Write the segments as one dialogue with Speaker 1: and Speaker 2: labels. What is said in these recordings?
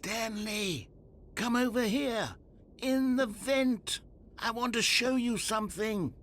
Speaker 1: Stanley, come over here. In the vent. I want to show you something.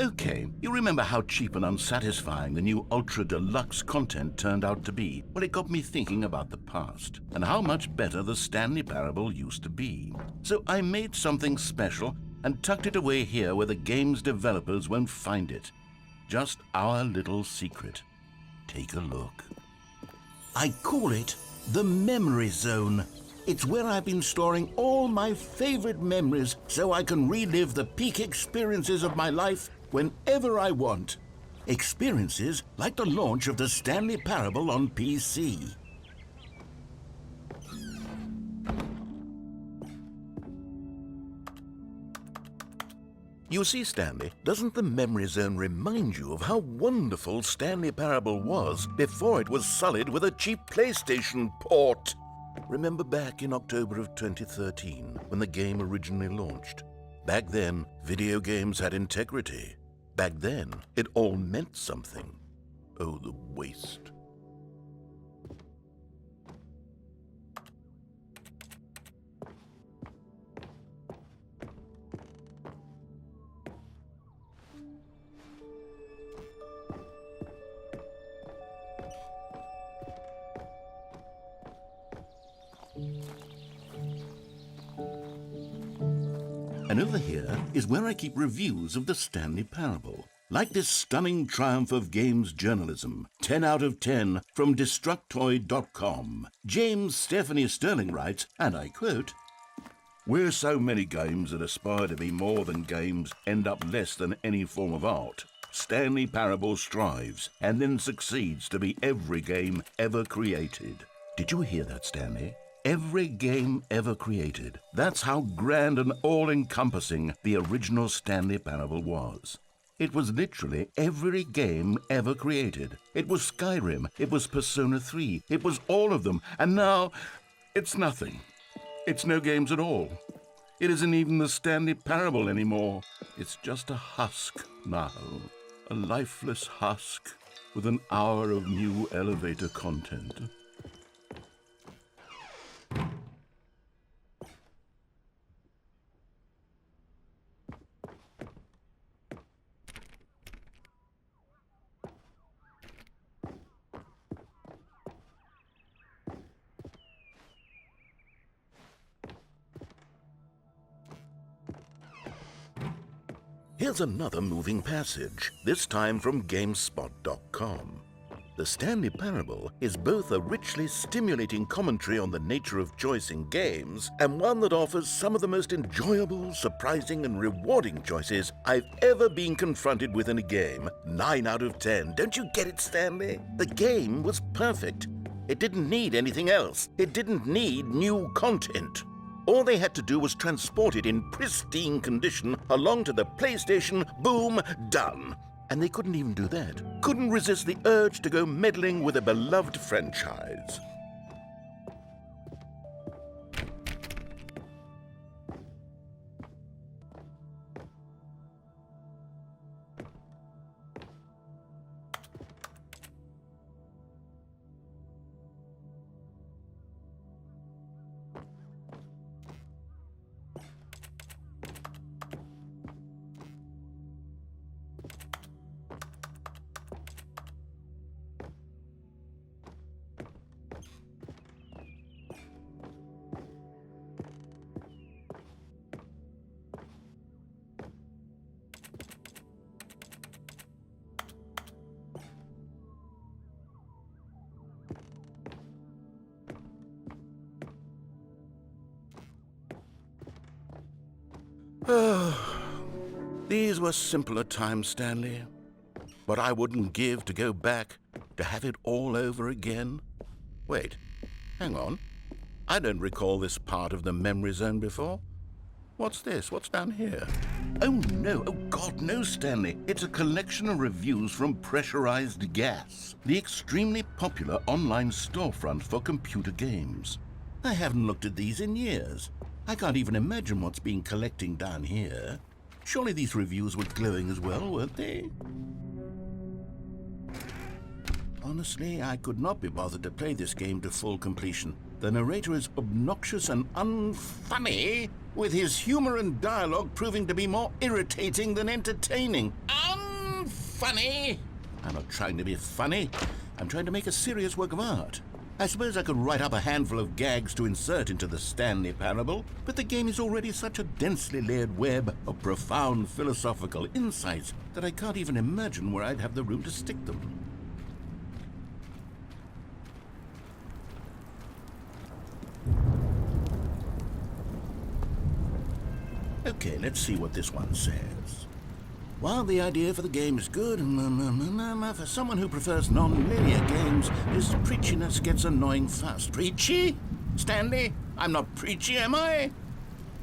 Speaker 1: Okay, you remember how cheap and unsatisfying the new Ultra Deluxe content turned out to be? Well, it got me thinking about the past and how much better the Stanley Parable used to be. So I made something special and tucked it away here where the game's developers won't find it. Just our little secret. Take a look. I call it the Memory Zone. It's where I've been storing all my favorite memories so I can relive the peak experiences of my life whenever I want. Experiences like the launch of the Stanley Parable on PC. You see, Stanley, doesn't the Memory Zone remind you of how wonderful Stanley Parable was before it was sullied with a cheap PlayStation port? Remember back in October of 2013, when the game originally launched? Back then, video games had integrity. Back then, it all meant something. Oh, the waste. And over here is where I keep reviews of the Stanley Parable. Like this stunning triumph of games journalism, 10 out of 10 from Destructoid.com. James Stephanie Sterling writes, and I quote, "Where so many games that aspire to be more than games end up less than any form of art, Stanley Parable strives and then succeeds to be every game ever created." Did you hear that, Stanley? Every game ever created. That's how grand and all-encompassing the original Stanley Parable was. It was literally every game ever created. It was Skyrim, it was Persona 3, it was all of them, and now it's nothing. It's no games at all. It isn't even the Stanley Parable anymore. It's just a husk now, a lifeless husk with an hour of new elevator content. Here's another moving passage, this time from GameSpot.com. The Stanley Parable is both a richly stimulating commentary on the nature of choice in games and one that offers some of the most enjoyable, surprising, and rewarding choices I've ever been confronted with in a game. 9 out of 10. Don't you get it, Stanley? The game was perfect. It didn't need anything else. It didn't need new content. All they had to do was transport it in pristine condition along to the PlayStation, boom, done. And they couldn't even do that. Couldn't resist the urge to go meddling with a beloved franchise. These were simpler times, Stanley. But I wouldn't give to go back to have it all over again. Wait, hang on. I don't recall this part of the Memory Zone before. What's this? What's down here? Oh no, oh God, no, Stanley. It's a collection of reviews from Pressurized Gas, the extremely popular online storefront for computer games. I haven't looked at these in years. I can't even imagine what's been collecting down here. Surely these reviews were glowing as well, weren't they? Honestly, I could not be bothered to play this game to full completion. The narrator is obnoxious and unfunny, with his humor and dialogue proving to be more irritating than entertaining. Unfunny? I'm not trying to be funny. I'm trying to make a serious work of art. I suppose I could write up a handful of gags to insert into the Stanley Parable, but the game is already such a densely layered web of profound philosophical insights that I can't even imagine where I'd have the room to stick them. Okay, let's see what this one says. While the idea for the game is good, for someone who prefers non-linear games, this preachiness gets annoying fast. Preachy? Stanley? I'm not preachy, am I?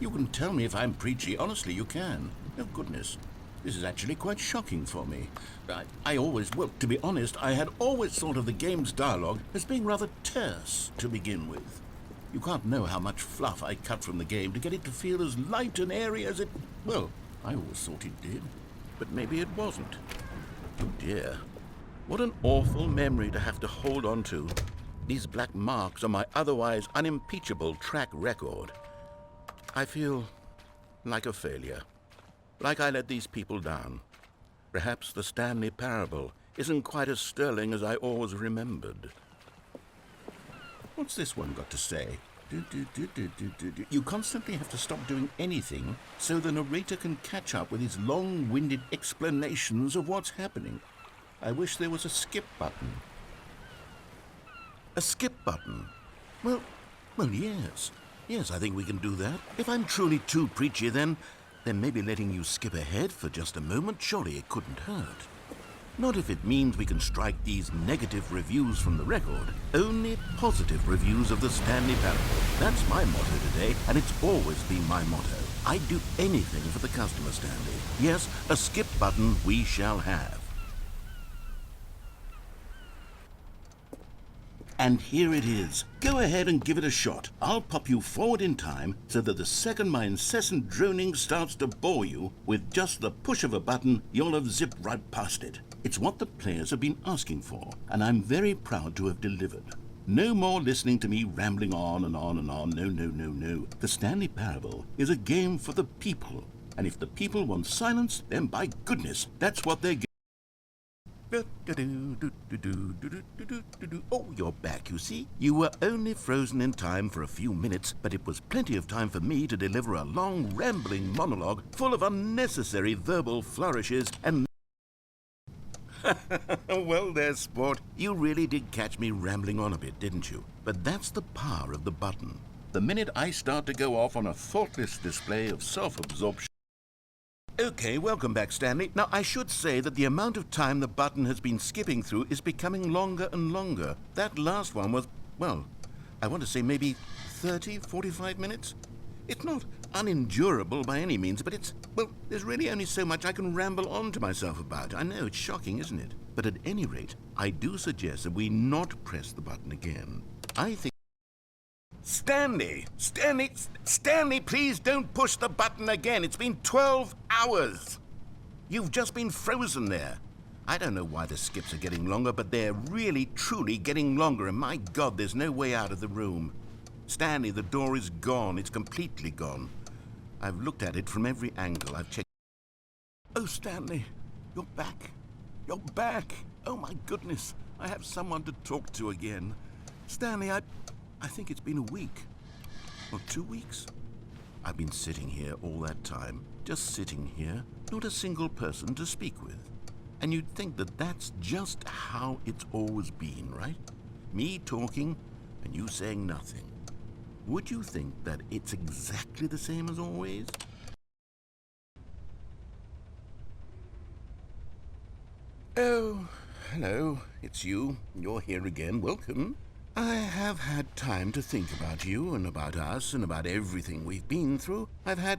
Speaker 1: You can tell me if I'm preachy. Honestly, you can. Oh, goodness. This is actually quite shocking for me. Well, to be honest, I had always thought of the game's dialogue as being rather terse to begin with. You can't know how much fluff I cut from the game to get it to feel as light and airy as it... Well, I always thought it did. But maybe it wasn't. Oh dear. What an awful memory to have to hold on to. These black marks on my otherwise unimpeachable track record. I feel like a failure. Like I let these people down. Perhaps the Stanley Parable isn't quite as sterling as I always remembered. What's this one got to say? You constantly have to stop doing anything so the narrator can catch up with his long-winded explanations of what's happening. I wish there was a skip button. A skip button? Well, yes. Yes, I think we can do that. If I'm truly too preachy, then maybe letting you skip ahead for just a moment, surely it couldn't hurt. Not if it means we can strike these negative reviews from the record. Only positive reviews of the Stanley Parable. That's my motto today, and it's always been my motto. I'd do anything for the customer, Stanley. Yes, a skip button we shall have. And here it is. Go ahead and give it a shot. I'll pop you forward in time so that the second my incessant droning starts to bore you, with just the push of a button, you'll have zipped right past it. It's what the players have been asking for, and I'm very proud to have delivered. No more listening to me rambling on and on and on. No. The Stanley Parable is a game for the people, and if the people want silence, then by goodness, that's what they're getting. Oh, you're back, you see. You were only frozen in time for a few minutes, but it was plenty of time for me to deliver a long, rambling monologue full of unnecessary verbal flourishes and... Well there, sport. You really did catch me rambling on a bit, didn't you? But that's the power of the button. The minute I start to go off on a thoughtless display of self-absorption... Okay, welcome back, Stanley. Now, I should say that the amount of time the button has been skipping through is becoming longer and longer. That last one was, well, I want to say maybe 30, 45 minutes? It's not unendurable by any means, but it's, well, there's really only so much I can ramble on to myself about. I know, it's shocking, isn't it? But at any rate, I do suggest that we not press the button again. I think... Stanley, please don't push the button again. It's been 12 hours. You've just been frozen there. I don't know why the skips are getting longer, but they're really, truly getting longer, and my God, there's no way out of the room. Stanley, the door is gone. It's completely gone. I've looked at it from every angle. I've checked... Oh, Stanley, you're back. You're back. Oh, my goodness. I have someone to talk to again. Stanley, I think it's been a week. Or 2 weeks. I've been sitting here all that time. Just sitting here. Not a single person to speak with. And you'd think that that's just how it's always been, right? Me talking and you saying nothing. Would you think that it's exactly the same as always? Oh, hello. It's you. You're here again. Welcome. I have had time to think about you and about us and about everything we've been through. I've had